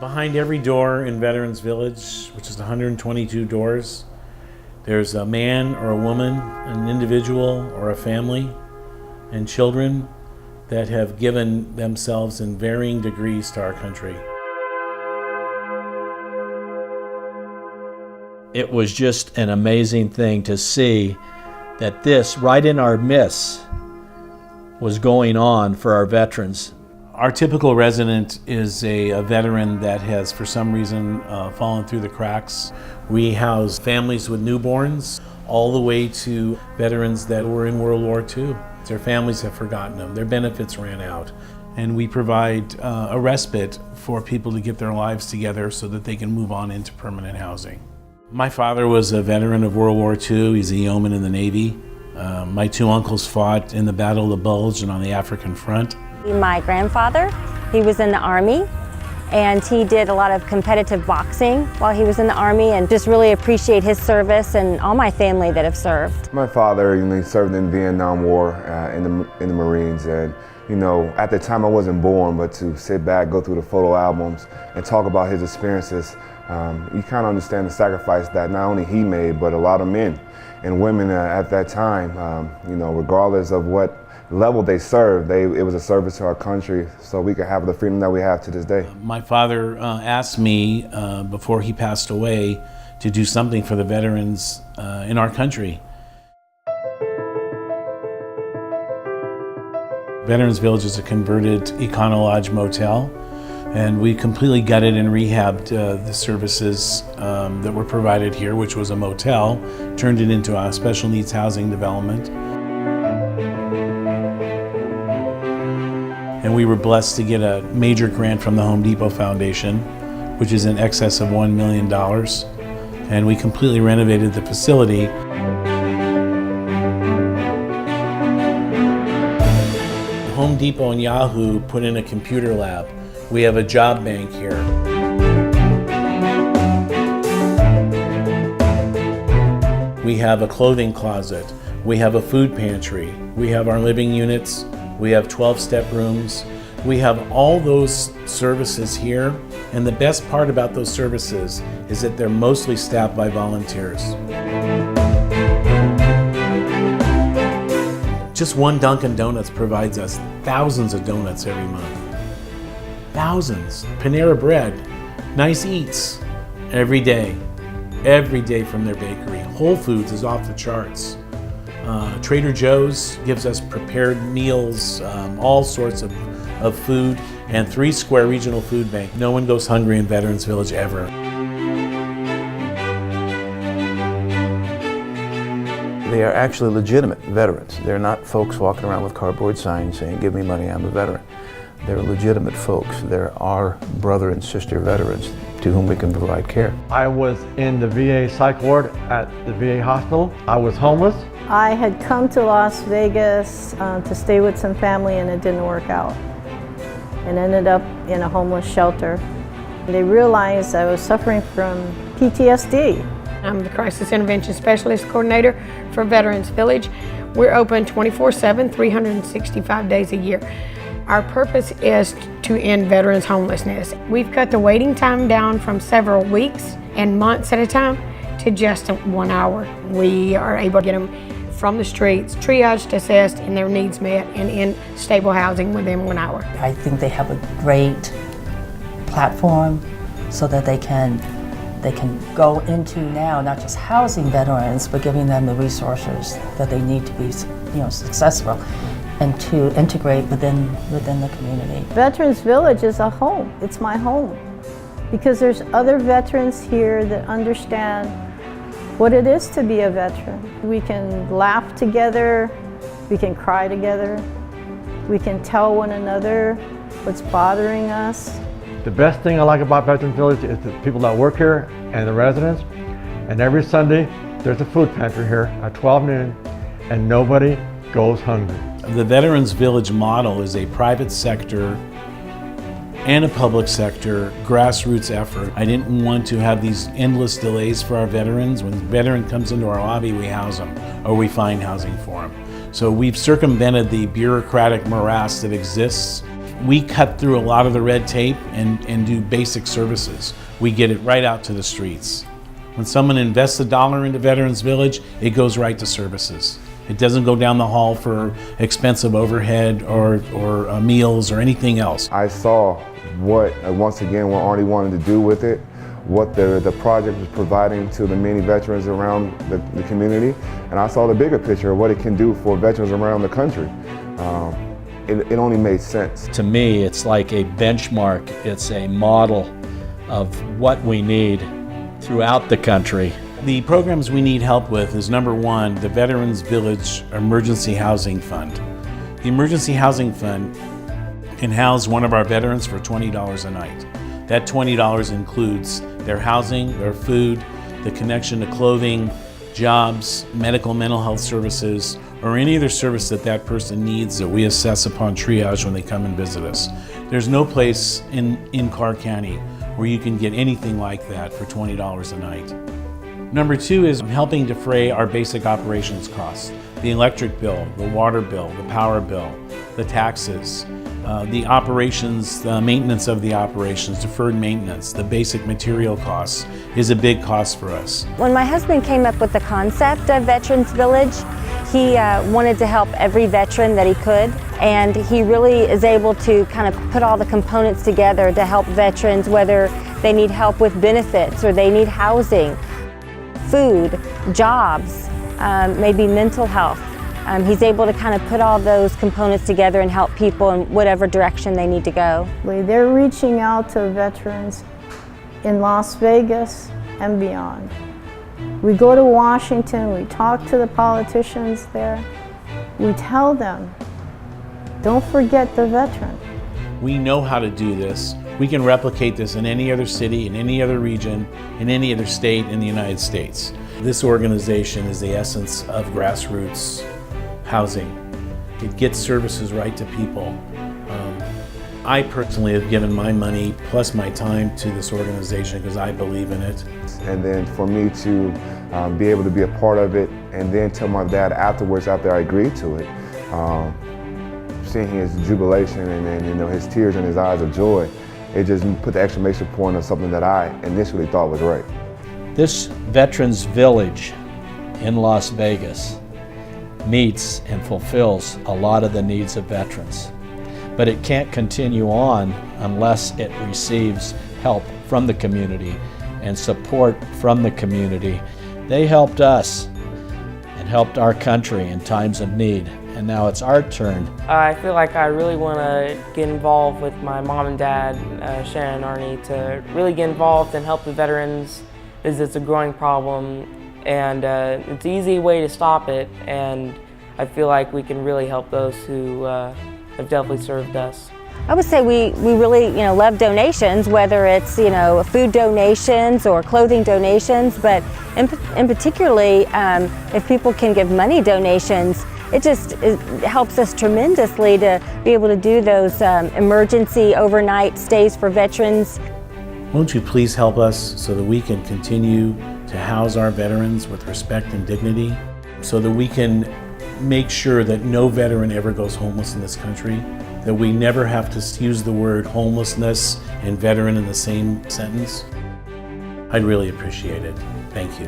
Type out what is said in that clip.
Behind every door in Veterans Village, which is 122 doors, there's a man or a woman, an individual or a family, and children that have given themselves in varying degrees to our country. It was just an amazing thing to see that this, right in our midst, was going on for our veterans. Our typical resident is a veteran that has, for some reason, fallen through the cracks. We house families with newborns, all the way to veterans that were in World War II. Their families have forgotten them, their benefits ran out. And we provide a respite for people to get their lives together so that they can move on into permanent housing. My father was a veteran of World War II. He's a yeoman in the Navy. My two uncles fought in the Battle of the Bulge and on the African front. My grandfather, he was in the Army, and he did a lot of competitive boxing while he was in the Army, and just really appreciate his service and all my family that have served. My father, he served in the Vietnam War in the Marines, and at the time I wasn't born, but to sit back, go through the photo albums, and talk about his experiences, you kind of understand the sacrifice that not only he made, but a lot of men and women at that time, regardless of what level they served, it was a service to our country so we could have the freedom that we have to this day. My father asked me before he passed away to do something for the veterans in our country. Veterans Village is a converted Econo Lodge motel, and we completely gutted and rehabbed the services that were provided here, which was a motel, turned it into a special needs housing development. And we were blessed to get a major grant from the Home Depot Foundation, which is in excess of $1 million. And we completely renovated the facility. Home Depot and Yahoo put in a computer lab. We have a job bank here. We have a clothing closet. We have a food pantry. We have our living units. We have 12-step rooms. We have all those services here, and the best part about those services is that they're mostly staffed by volunteers. Just one Dunkin' Donuts provides us thousands of donuts every month. Thousands. Panera Bread, Nice Eats, every day from their bakery. Whole Foods is off the charts. Trader Joe's gives us prepared meals, all sorts of food, and 3 Square Regional Food Bank. No one goes hungry in Veterans Village ever. They are actually legitimate veterans. They're not folks walking around with cardboard signs saying, "Give me money, I'm a veteran." They're legitimate folks. They're our brother and sister veterans to whom we can provide care. I was in the VA psych ward at the VA hospital. I was homeless. I had come to Las Vegas to stay with some family, and it didn't work out, and ended up in a homeless shelter. They realized I was suffering from PTSD. I'm the Crisis Intervention Specialist Coordinator for Veterans Village. We're open 24/7, 365 days a year. Our purpose is to end veterans homelessness. We've cut the waiting time down from several weeks and months at a time to just 1 hour. We are able to get them from the streets, triaged, assessed, and their needs met, and in stable housing within 1 hour. I think they have a great platform so that they can go into now not just housing veterans, but giving them the resources that they need to be, successful and to integrate within the community. Veterans Village is a home. It's my home because there's other veterans here that understand what it is to be a veteran. We can laugh together, we can cry together, we can tell one another what's bothering us. The best thing I like about Veterans Village is the people that work here and the residents. And every Sunday, there's a food pantry here at 12 noon, and nobody goes hungry. The Veterans Village model is a private sector and a public sector grassroots effort. I didn't want to have these endless delays for our veterans. When a veteran comes into our lobby, we house them, or we find housing for them. So we've circumvented the bureaucratic morass that exists, we cut through a lot of the red tape and do basic services. We get it right out to the streets. When someone invests $1 into Veterans Village, it goes right to services. It doesn't go down the hall for expensive overhead or meals or anything else. I saw once again, what Arnie wanted to do with it, what the project was providing to the many veterans around the community, and I saw the bigger picture of what it can do for veterans around the country. It only made sense. To me, it's like a benchmark. It's a model of what we need throughout the country. The programs we need help with is number one, the Veterans Village Emergency Housing Fund. The Emergency Housing Fund can house one of our veterans for $20 a night. That $20 includes their housing, their food, the connection to clothing, jobs, medical mental health services, or any other service that person needs that we assess upon triage when they come and visit us. There's no place in Clark County where you can get anything like that for $20 a night. Number two is helping defray our basic operations costs. The electric bill, the water bill, the power bill, the taxes, the operations, the maintenance of the operations, deferred maintenance, the basic material costs is a big cost for us. When my husband came up with the concept of Veterans Village, he wanted to help every veteran that he could, and he really is able to kind of put all the components together to help veterans, whether they need help with benefits or they need housing, food, jobs, maybe mental health. He's able to kind of put all those components together and help people in whatever direction they need to go. They're reaching out to veterans in Las Vegas and beyond. We go to Washington, we talk to the politicians there. We tell them, don't forget the veteran. We know how to do this. We can replicate this in any other city, in any other region, in any other state in the United States. This organization is the essence of grassroots housing. It gets services right to people. I personally have given my money plus my time to this organization because I believe in it. And then for me to be able to be a part of it and then tell my dad afterwards after I agreed to it, seeing his jubilation and his tears in his eyes of joy, it just put the exclamation point on something that I initially thought was right. This Veterans Village in Las Vegas meets and fulfills a lot of the needs of veterans. But it can't continue on unless it receives help from the community and support from the community. They helped us and helped our country in times of need, and now it's our turn. I feel like I really want to get involved with my mom and dad, Sharon and Arnie, to really get involved and help the veterans, because it's a growing problem and it's an easy way to stop it, and I feel like we can really help those who have definitely served us. I would say we really love donations, whether it's food donations or clothing donations, but in particularly if people can give money donations, it helps us tremendously to be able to do those emergency overnight stays for veterans. Won't you please help us so that we can continue to house our veterans with respect and dignity, so that we can make sure that no veteran ever goes homeless in this country, that we never have to use the word homelessness and veteran in the same sentence? I'd really appreciate it. Thank you.